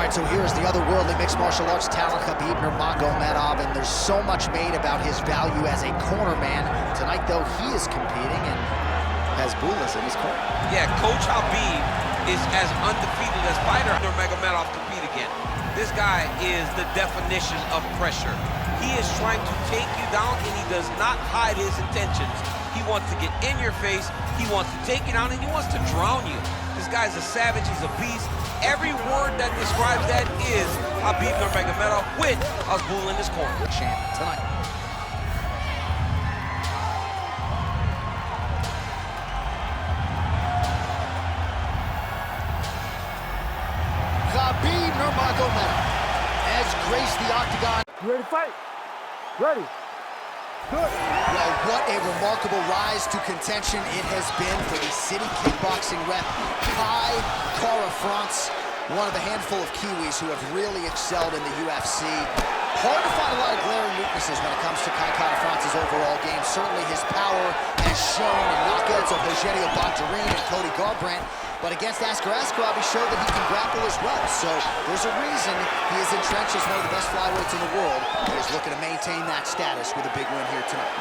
right, so here's the otherworldly mixed martial arts talent, Khabib Nurmagomedov, and there's so much made about his value as a corner man. Tonight, though, he is competing and has Bulas in his corner. Yeah, Coach Habib is as undefeated as fighter Nurmagomedov compete again. This guy is the definition of pressure. He is trying to take you down, and he does not hide his intentions. He wants to get in your face, he wants to take you down, and he wants to drown you. This guy's a savage, he's a beast. Every word that describes that is Khabib Nurmagomedov with Abdul in his corner. Champ tonight. Khabib Nurmagomedov has graced the octagon. You ready to fight? Ready. Good. Well, what a remarkable rise to contention it has been for the city kickboxing rep, Kai France, one of a handful of Kiwis who have really excelled in the UFC. Hard to find a lot of glaring weaknesses when it comes to Kai France's overall game. Certainly his power has shown in knockouts of Rogerio Bontorin and Cody Garbrandt, but against Askar Askarov, he showed that he can grapple as well. So there's a reason he is entrenched as one of the best flyweights in the world. He is looking to maintain that status with a big win here tonight.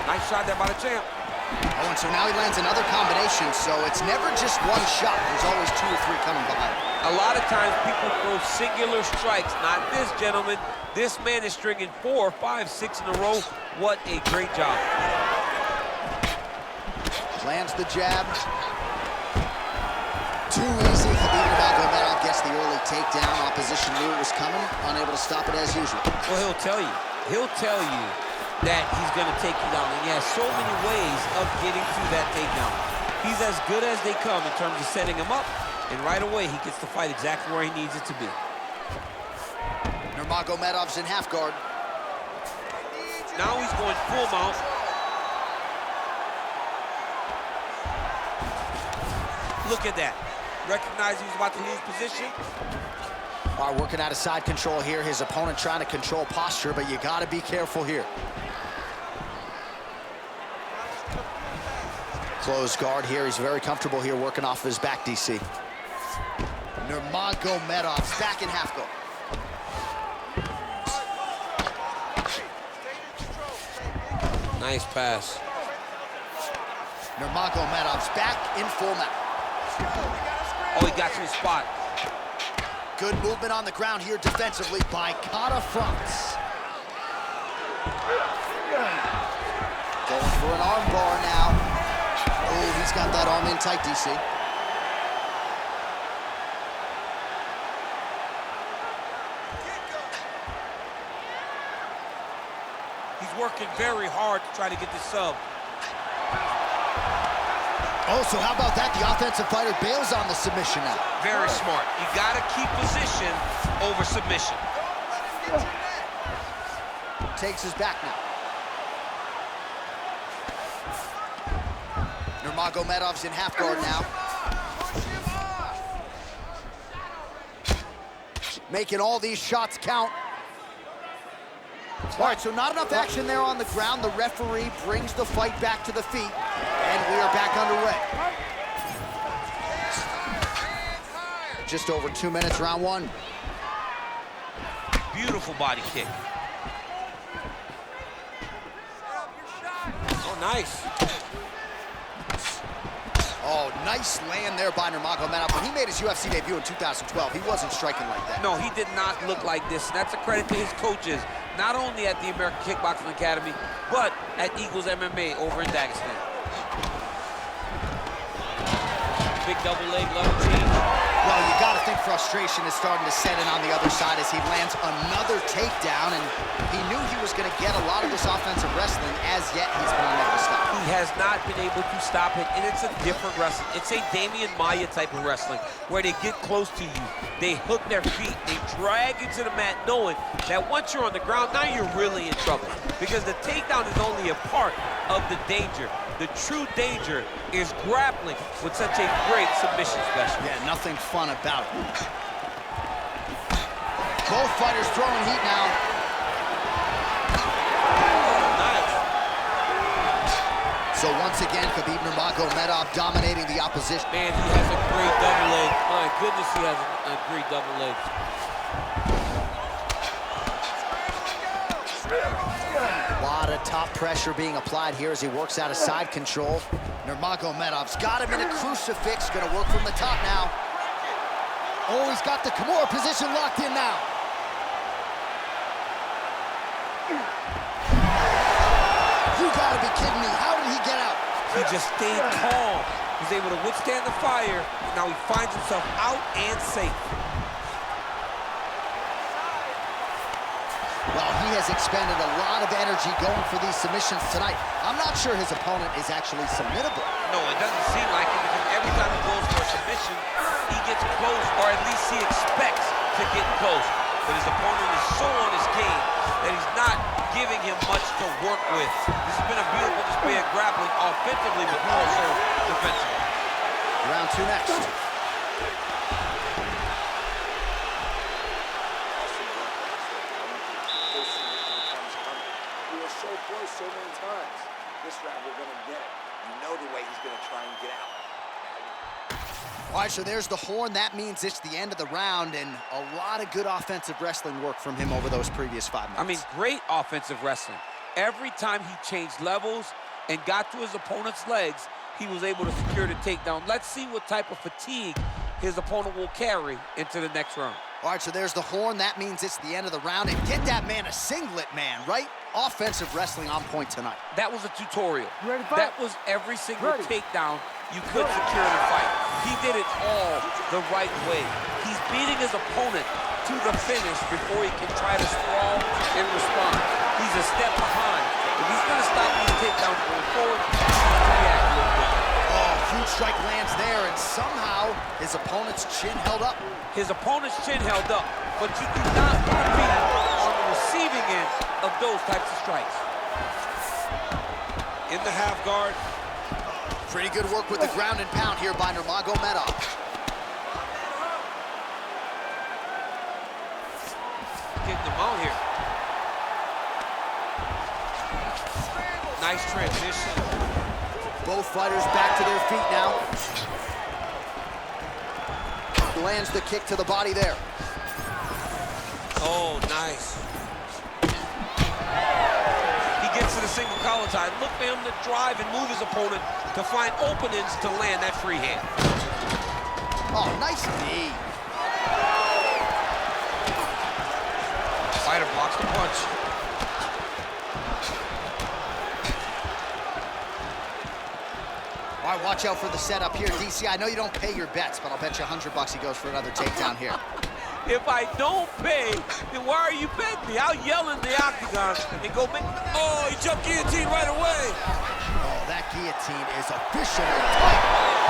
Nice shot there by the champ. Oh, and so now he lands another combination, so it's never just one shot. There's always 2 or 3 coming behind. A lot of times people throw singular strikes. Not this gentleman. This man is stringing 4, 5, 6 in a row. What a great job. Lands the jab. Too easy. Khabib Nurmagomedov gets the early takedown. Opposition knew it was coming, unable to stop it as usual. Well, he'll tell you that he's going to take you down, and he has so many ways of getting to that takedown. He's as good as they come in terms of setting him up, and right away he gets to fight exactly where he needs it to be. Nurmagomedov's in half guard. Now he's going full mount. Look at that. Recognize he was about to lose position. All right, working out of side control here. His opponent trying to control posture, but you got to be careful here. Closed guard here. He's very comfortable here working off of his back, DC. Nurmagomedov's back in half guard. Nice pass. Nurmagomedov's back in full mount. Oh, he got to the spot. Good movement on the ground here defensively by France. Going for an arm bar now. Oh, he's got that arm in tight, DC. He's working very hard to try to get the sub. Oh, so how about that? The offensive fighter bails on the submission now. Very smart. You got to keep position over submission. Takes his back now. Nurmagomedov's in half guard now. Making all these shots count. All right, so not enough action there on the ground. The referee brings the fight back to the feet, and we are back underway. Just over 2 minutes, round 1. Beautiful body kick. Oh, nice. Oh, nice land there by Nurmagomedov. When he made his UFC debut in 2012, he wasn't striking like that. No, he did not look like this. And that's a credit to his coaches, not only at the American Kickboxing Academy, but at Eagles MMA over in Dagestan. Big double leg leverage. Well, you got to think frustration is starting to set in on the other side as he lands another takedown, and he knew he was going to get a lot of this offensive wrestling. As yet, he's been unable to stop. He has not been able to stop it, and it's a different wrestling. It's a Damian Maia type of wrestling, where they get close to you, they hook their feet, they drag you to the mat, knowing that once you're on the ground, now you're really in trouble, because the takedown is only a part of the danger. The true danger is grappling with such a great submission specialist. Yeah, nothing fun about it. Both fighters throwing heat now. Nice. So once again, Khabib Nurmagomedov Nurmagomedov dominating the opposition. Man, he has a great double leg. My goodness, he has a great double leg. A lot of top pressure being applied here as he works out of side control. Nurmagomedov's got him in a crucifix. Gonna work from the top now. Oh, he's got the Kimura position locked in now. You gotta be kidding me. How did he get out? He just stayed calm. He was able to withstand the fire. Now he finds himself out and safe. Well, he has expended a lot of energy going for these submissions tonight. I'm not sure his opponent is actually submittable. No, it doesn't seem like it, because every time he goes for a submission, he gets close, or at least he expects to get close. But his opponent is so on his game that he's not giving him much to work with. This has been a beautiful display of grappling offensively, but also defensively. Round two next. So many times. This round we're gonna get it. You know the way he's gonna try and get out. All right, so there's the horn. That means it's the end of the round, and a lot of good offensive wrestling work from him over those previous 5 minutes. I mean, great offensive wrestling. Every time he changed levels and got to his opponent's legs, he was able to secure the takedown. Let's see what type of fatigue his opponent will carry into the next round. All right, so there's the horn. That means it's the end of the round. And get that man a singlet, man, right? Offensive wrestling on point tonight. That was a tutorial. Ready to fight? That was every single takedown you could secure in a fight. He did it all the right way. He's beating his opponent to the finish before he can try to sprawl and respond. He's a step behind. If he's going to stop these takedowns going forward, he needs to react real quick. Oh, huge strike lands there, and somehow his opponent's chin held up. His opponent's chin held up, but you do not want to be on the receiving end of those types of strikes. In the half guard. Pretty good work with the ground and pound here by Nurmagomedov. Getting him out here. Nice transition. Both fighters back to their feet now. Lands the kick to the body there. Oh, nice. He gets to the single collar tie. Look for him to drive and move his opponent to find openings to land that free hand. Oh, nice knee. Fighter blocks the punch. All right, watch out for the setup here. DC, I know you don't pay your bets, but I'll bet you $100 he goes for another takedown here. If I don't pay, then why are you betting me? I'll yell in the octagon and go make... Oh, he jumped guillotine right away. Oh, that guillotine is officially tight.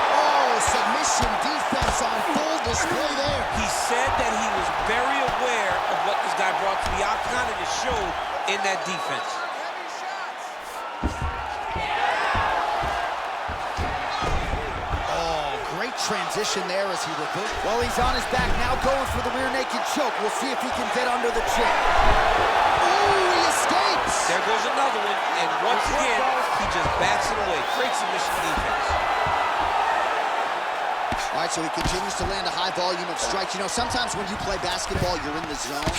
Oh, submission defense on full display there. He said that he was very aware of what this guy brought to the octagon, and it showed in that defense. Transition there as he reversed. Well, he's on his back now, going for the rear naked choke. We'll see if he can get under the chin. Ooh, he escapes! There goes another one, and once again, he just bats it away. Great submission defense. All right, so he continues to land a high volume of strikes. You know, sometimes when you play basketball, you're in the zone.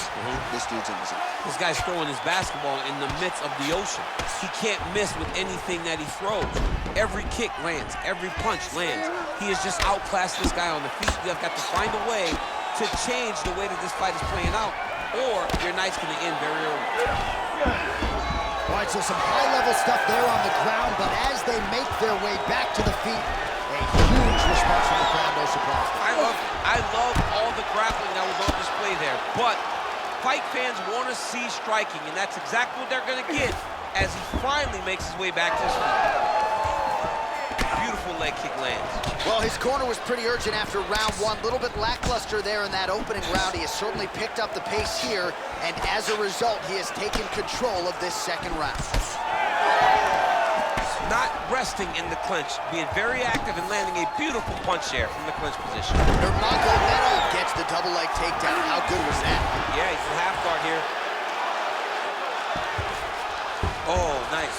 This dude's in the zone. This guy's throwing his basketball in the midst of the ocean. He can't miss with anything that he throws. Every kick lands, every punch lands. He has just outclassed this guy on the feet. You have got to find a way to change the way that this fight is playing out, or your night's going to end very early. All right, so some high-level stuff there on the ground, but as they make their way back to the feet, a huge response from the crowd, no surprise. I love all the grappling that was on display there, but fight fans want to see striking, and that's exactly what they're going to get as he finally makes his way back to his feet. Beautiful leg kick lands. Well, his corner was pretty urgent after round one. A little bit lackluster there in that opening round. He has certainly picked up the pace here, and as a result, he has taken control of this second round. Not resting in the clinch, being very active and landing a beautiful punch there from the clinch position. Nurmagomedov gets the double leg takedown. How good was that? Yeah, he's in half guard here. Oh, nice.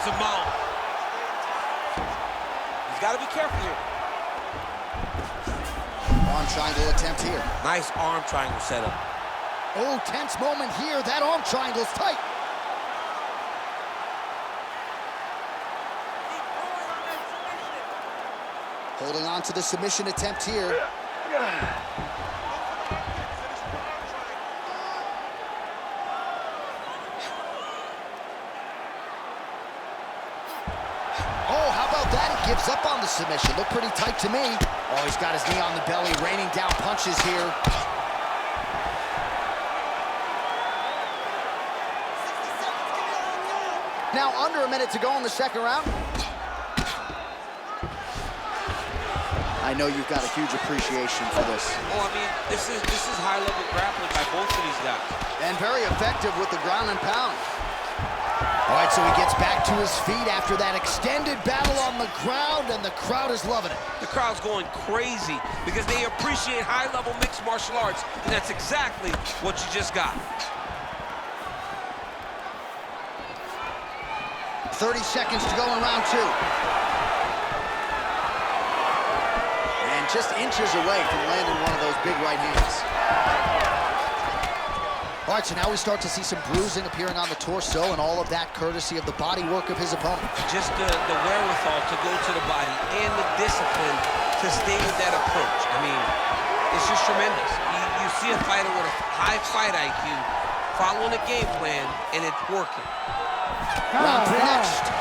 Puts him out. He's got to be careful here. Arm triangle attempt here. Nice arm triangle setup. Oh, tense moment here. That arm triangle's tight. Holding on to the submission attempt here. Oh, how about that? He gives up on the submission. Looked pretty tight to me. Oh, he's got his knee on the belly, raining down punches here. Now under a minute to go in the second round. I know you've got a huge appreciation for this. Oh, I mean, this is high-level grappling by both of these guys. And very effective with the ground and pound. All right, so he gets back to his feet after that extended battle on the ground, and the crowd is loving it. The crowd's going crazy because they appreciate high-level mixed martial arts, and that's exactly what you just got. 30 seconds to go in round two. And just inches away from landing one of those big right hands. All right, so now we start to see some bruising appearing on the torso, and all of that courtesy of the body work of his opponent. Just the wherewithal to go to the body and the discipline to stay with that approach. I mean, it's just tremendous. You see a fighter with a high fight IQ following a game plan, and it's working. Round three next.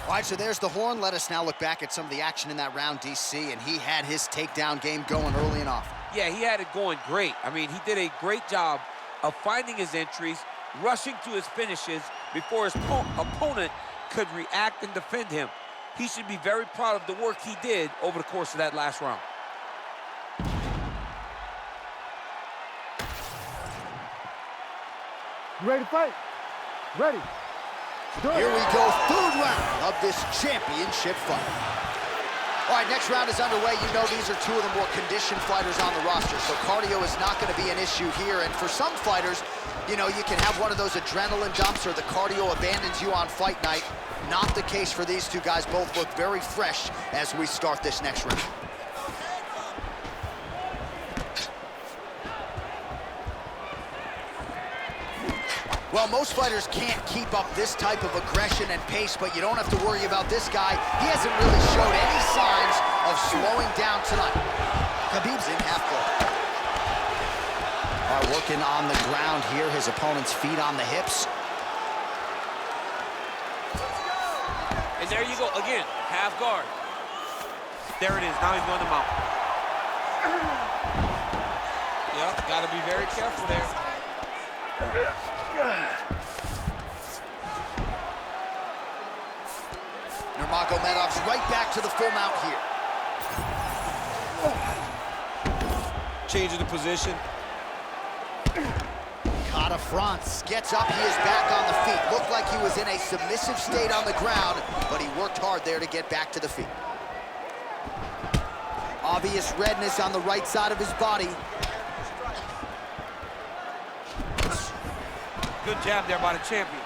All right, so there's the horn. Let us now look back at some of the action in that round, DC, and he had his takedown game going early and often. Yeah, he had it going great. I mean, he did a great job of finding his entries, rushing to his finishes before his opponent could react and defend him. He should be very proud of the work he did over the course of that last round. You ready to fight? Ready. Here we go, third round of this championship fight. All right, next round is underway. You know these are two of the more conditioned fighters on the roster, so cardio is not going to be an issue here. And for some fighters, you know, you can have one of those adrenaline dumps or the cardio abandons you on fight night. Not the case for these two guys. Both look very fresh as we start this next round. Well, most fighters can't keep up this type of aggression and pace, but you don't have to worry about this guy. He hasn't really showed any signs of slowing down tonight. Khabib's in half guard. All right, working on the ground here. His opponent's feet on the hips. And there you go, again, half guard. There it is, now he's going to mount. Yep, gotta be very careful there. Nurmagomedov's right back to the full mount here. Changing the position. Kata France gets up, he is back on the feet. Looked like he was in a submissive state on the ground, but he worked hard there to get back to the feet. Obvious redness on the right side of his body. Good jab there by the champion.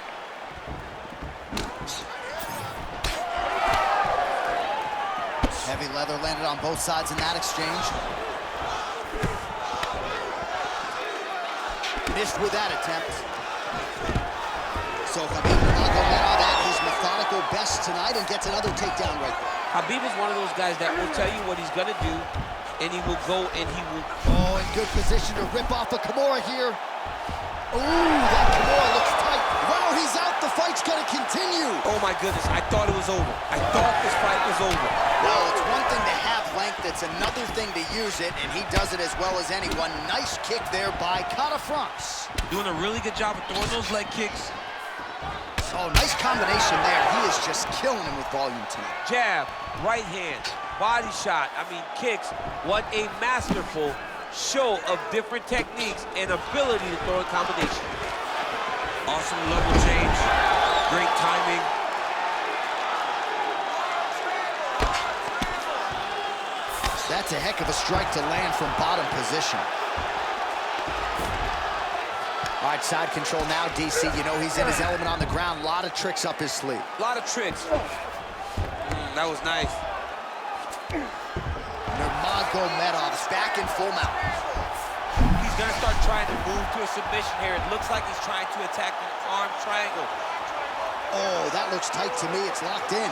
Heavy leather landed on both sides in that exchange. Missed with that attempt. So Khabib Nurmagomedov at his methodical best tonight and gets another takedown right there. Khabib is one of those guys that will tell you what he's gonna do, and he will go and he will... Oh, in good position to rip off a Kimura here. Ooh, that Kimura looks tight. Wow, he's out. The fight's gonna continue. Oh my goodness, I thought it was over. I thought this fight was over. Well, it's one thing to have length, it's another thing to use it, and he does it as well as anyone. Nice kick there by Kata France. Doing a really good job of throwing those leg kicks. Oh, nice combination there. He is just killing him with volume tonight. Jab, right hand, body shot, I mean kicks. What a masterful show of different techniques and ability to throw in combination. Awesome level change, great timing. That's a heck of a strike to land from bottom position. All right, side control now, DC. You know he's in his element on the ground. A lot of tricks up his sleeve. A lot of tricks. That was nice. Nurmagomedov's back in full mount. He's gonna start trying to move to a submission here. It looks like he's trying to attack the arm triangle. Oh, that looks tight to me. It's locked in.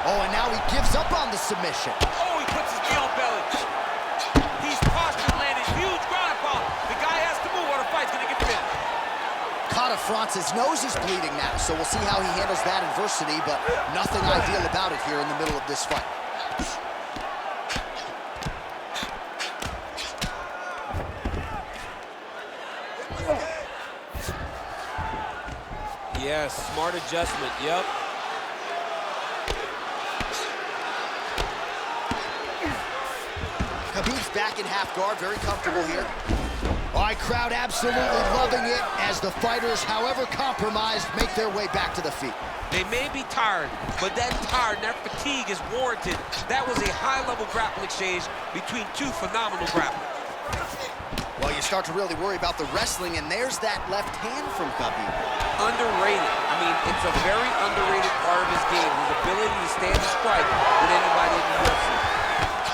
Oh, and now he gives up on the submission. Oh, he puts his knee on belly. He's postured, landing huge ground and pound. The guy has to move or the fight's gonna get him in. France's nose is bleeding now, so we'll see how he handles that adversity, but nothing ideal about it here in the middle of this fight. Yes, smart adjustment, yep. Khabib's back in half guard, very comfortable here. All right, crowd absolutely loving it as the fighters, however compromised, make their way back to the feet. They may be tired, but that fatigue is warranted. That was a high-level grapple exchange between two phenomenal grapplers. Well, you start to really worry about the wrestling, and there's that left hand from Khabib. Underrated. I mean, it's a very underrated part of his game, his ability to stand and strike with anybody in the UFC.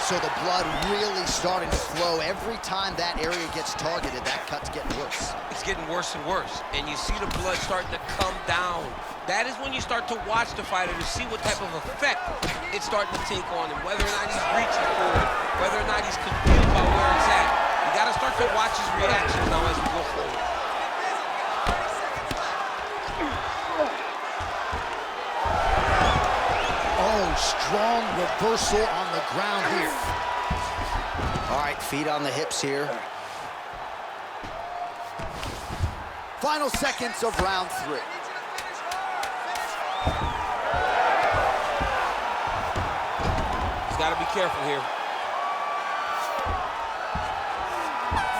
So the blood really starting to flow. Every time that area gets targeted, that cut's getting worse. It's getting worse and worse, and you see the blood starting to come down. That is when you start to watch the fighter to see what type of effect it's starting to take on him, whether or not he's reaching for it, whether or not he's confused by where it's at. You got to start to watch his reactions now as we go forward. Strong reversal on the ground here. All right, feet on the hips here. Final seconds of round 3. He's got to be careful here.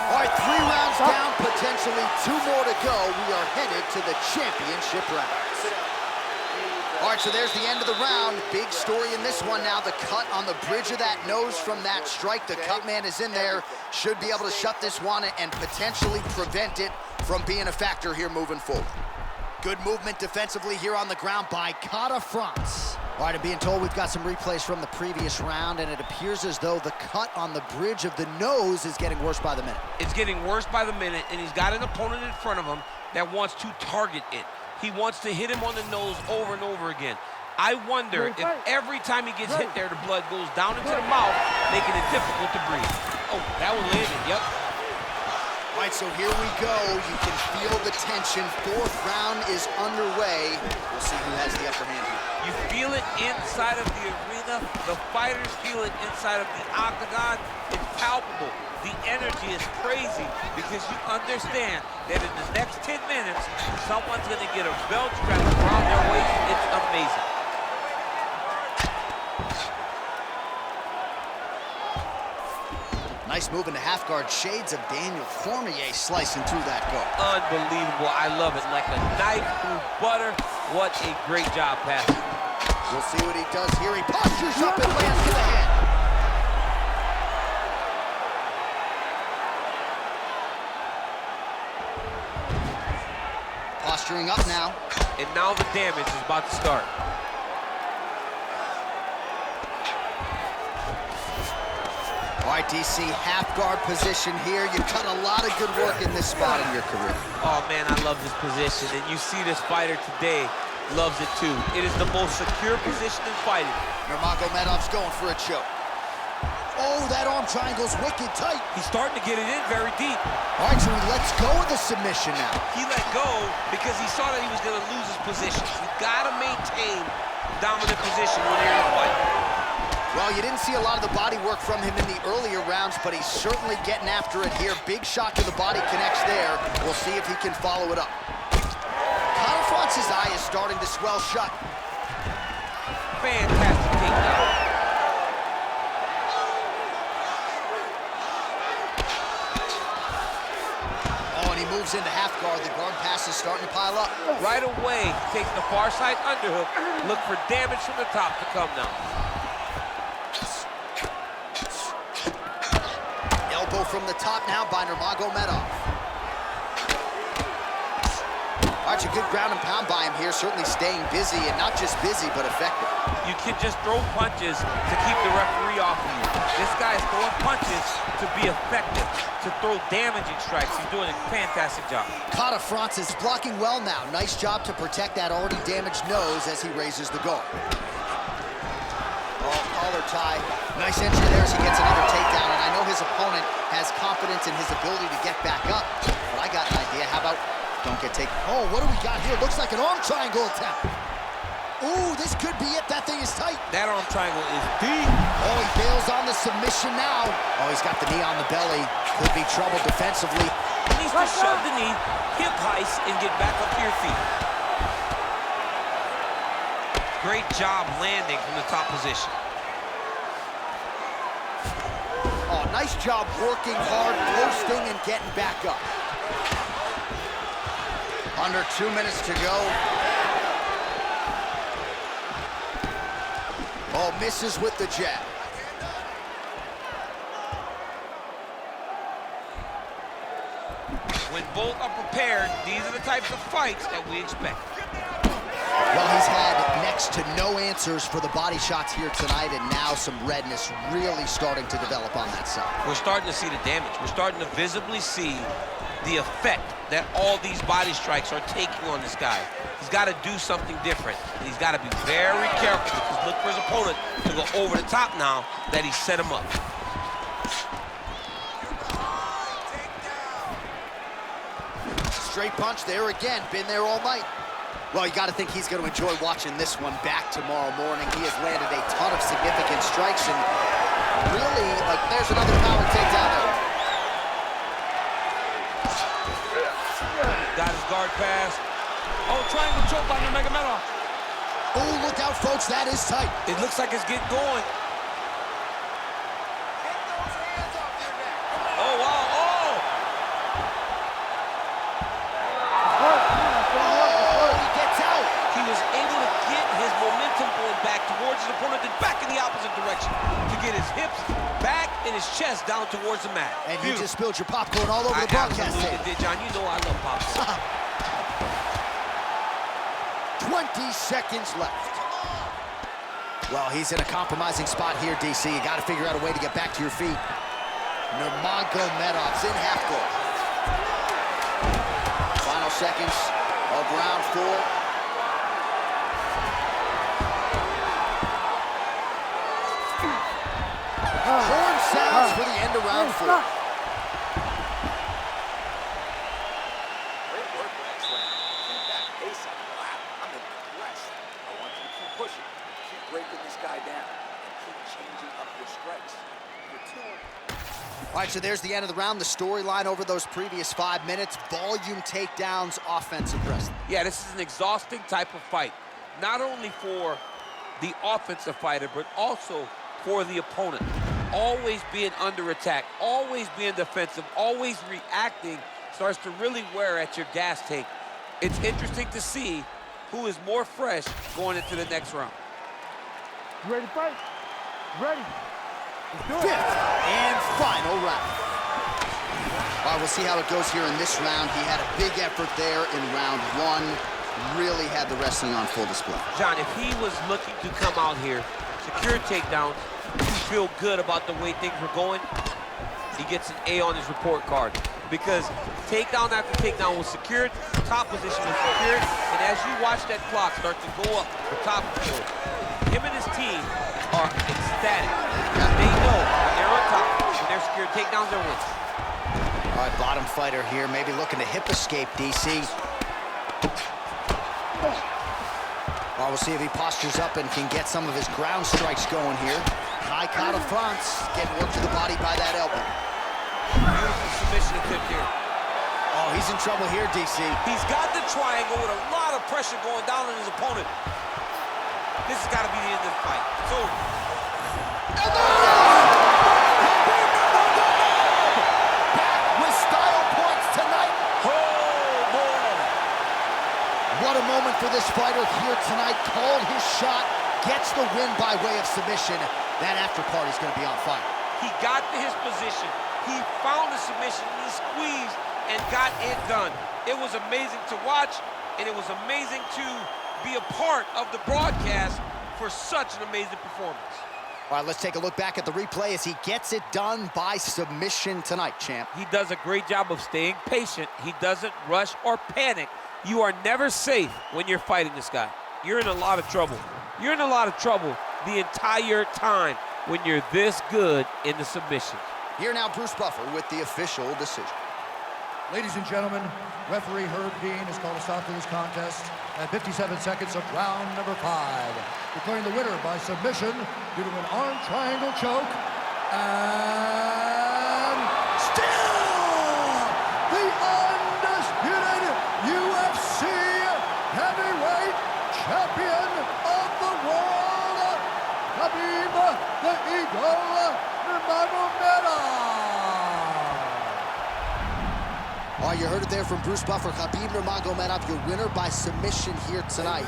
All right, 3 rounds down, potentially 2 more to go. We are headed to the championship round. All right, so there's the end of the round. Big story in this one now. The cut on the bridge of that nose from that strike. The cut man is in there. Should be able to shut this one and potentially prevent it from being a factor here moving forward. Good movement defensively here on the ground by France. All right, I'm being told we've got some replays from the previous round, and it appears as though the cut on the bridge of the nose is getting worse by the minute. It's getting worse by the minute, and he's got an opponent in front of him that wants to target it. He wants to hit him on the nose over and over again. I wonder if every time he gets hit there, the blood goes down into the mouth, making it difficult to breathe. Oh, that one landed, yep. All right, so here we go. You can feel the tension. 4th round is underway. We'll see who has the upper hand here. You feel it inside of the arena. The fighters feel it inside of the octagon. It's palpable. The energy is crazy because you understand that in the next 10 minutes, someone's going to get a belt strap around their waist. It's amazing. Nice move into half guard. Shades of Daniel Cormier slicing through that guard. Unbelievable. I love it. Like a knife through butter. What a great job passing. We'll see what he does here. He postures up and lands to the head. Posturing up now. And now the damage is about to start. All right, DC, half guard position here. You've done a lot of good work in this spot in your career. Oh, man, I love this position. And you see this fighter today loves it, too. It is the most secure position in fighting. Nurmagomedov's going for a choke. Oh, that arm triangle's wicked tight. He's starting to get it in very deep. All right, so he lets go of the submission now. He let go because he saw that he was going to lose his position. You got to maintain dominant position when you're in a fight. Well, you didn't see a lot of the body work from him in the earlier rounds, but he's certainly getting after it here. Big shot to the body connects there. We'll see if he can follow it up. France's eye is starting to swell shut. Fantastic takedown. Oh, and he he moves into half guard, the guard pass is starting to pile up. Right away, he takes the far side underhook. Look for damage from the top to come now. Elbow from the top now by Nurmagomedov. All right, a good ground and pound by him here, certainly staying busy, and not just busy, but effective. You can just throw punches to keep the referee off of you. This guy is throwing punches to be effective, to throw damaging strikes. He's doing a fantastic job. Khabib Franz is blocking well now. Nice job to protect that already damaged nose as he raises the guard. Oh, collar tie. Nice entry there as he gets another takedown, and I know his opponent has confidence in his ability to get back up, but I got an idea. How about don't get taken? Oh, what do we got here? Looks like an arm triangle attempt. Ooh, this could be it. That thing is tight. That arm triangle is deep. Oh, he bails on the submission now. Oh, he's got the knee on the belly. Could be trouble defensively. He needs to shove the knee, hip heist, and get back up to your feet. Great job landing from the top position. Oh, nice job working hard, posting, and getting back up. Under 2 minutes to go. Oh, misses with the jab. When both are prepared, these are the types of fights that we expect. Well, he's had next to no answers for the body shots here tonight, and now some redness really starting to develop on that side. We're starting to see the damage. We're starting to visibly see the effect that all these body strikes are taking on this guy. He's got to do something different. He's got to be very careful because look for his opponent to go over the top now that he set him up. Straight punch there again, been there all night. Well, you got to think he's going to enjoy watching this one back tomorrow morning. He has landed a ton of significant strikes, and really, there's another power takedown there. Got his guard pass. Oh, triangle choke by Nurmagomedov. Oh, look out, folks, that is tight. It looks like it's getting going. Oh, wow, oh! Oh, he gets out. He was able to get his momentum going back towards his opponent, then back in the opposite direction to get his hips back and his chest down towards the mat. And you just spilled your popcorn all over the broadcast. I absolutely did, John. You know I love popcorn. 20 seconds left. Well, he's in a compromising spot here, DC. You got to figure out a way to get back to your feet. Nurmagomedov's in half guard. Final seconds of round 4. Horn sounds for the end of round 4. Great work last round. Keep that pace up. Wow, I'm impressed. I want you to keep pushing. Keep breaking this guy down. And keep changing up your strikes. You're too... All right, so there's the end of the round. The storyline over those previous 5 minutes. Volume takedowns, offensive wrestling. Yeah, this is an exhausting type of fight. Not only for the offensive fighter, but also for the opponent. Always being under attack, always being defensive, always reacting starts to really wear at your gas tank. It's interesting to see who is more fresh going into the next round. You ready to fight? Ready. Let's do it. 5th and final round. All right, we'll see how it goes here in this round. He had a big effort there in round 1. Really had the wrestling on full display. John, if he was looking to come out here, secure takedowns, feel good about the way things were going, he gets an A on his report card. Because takedown after takedown was secured, top position was secured, and as you watch that clock start to go up the top of the field, him and his team are ecstatic. They know when they're on top, when they're secured takedowns, they're wins. All right, bottom fighter here, maybe looking to hip escape, DC. Well, we'll see if he postures up and can get some of his ground strikes going here. High Khabib Franz getting worked to the body by that elbow. Beautiful submission attempt here. Oh, he's in trouble here, DC. He's got the triangle with a lot of pressure going down on his opponent. This has got to be the end of the fight. So, Back with style points tonight. oh, this fighter here tonight called his shot, gets the win by way of submission. That after party's gonna be on fire. He got to his position, he found the submission, he squeezed and got it done. It was amazing to watch, and it was amazing to be a part of the broadcast for such an amazing performance. All right, let's take a look back at the replay as he gets it done by submission tonight, champ. He does a great job of staying patient. He doesn't rush or panic. You are never safe when you're fighting this guy. You're in a lot of trouble. You're in a lot of trouble the entire time when you're this good in the submissions. Here now, Bruce Buffer with the official decision. Ladies and gentlemen, referee Herb Dean has called a stop to this contest at 57 seconds of round number 5, declaring the winner by submission due to an arm triangle choke, and still the undisputed UFC heavyweight champion of the world, Khabib the Eagle Nurmagomedov. All right, you heard it there from Bruce Buffer. Khabib Nurmagomedov, your winner by submission here tonight.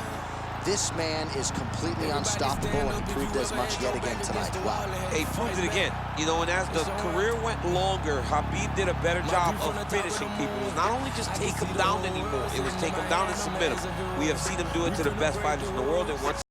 This man is completely unstoppable, and he proved as much yet again tonight. Wow. He proved it again. You know, and as the career went longer, Khabib did a better job of finishing people. It was not only just take him down anymore, it was take him down and submit him. We have seen him do it to the best fighters in the world, and once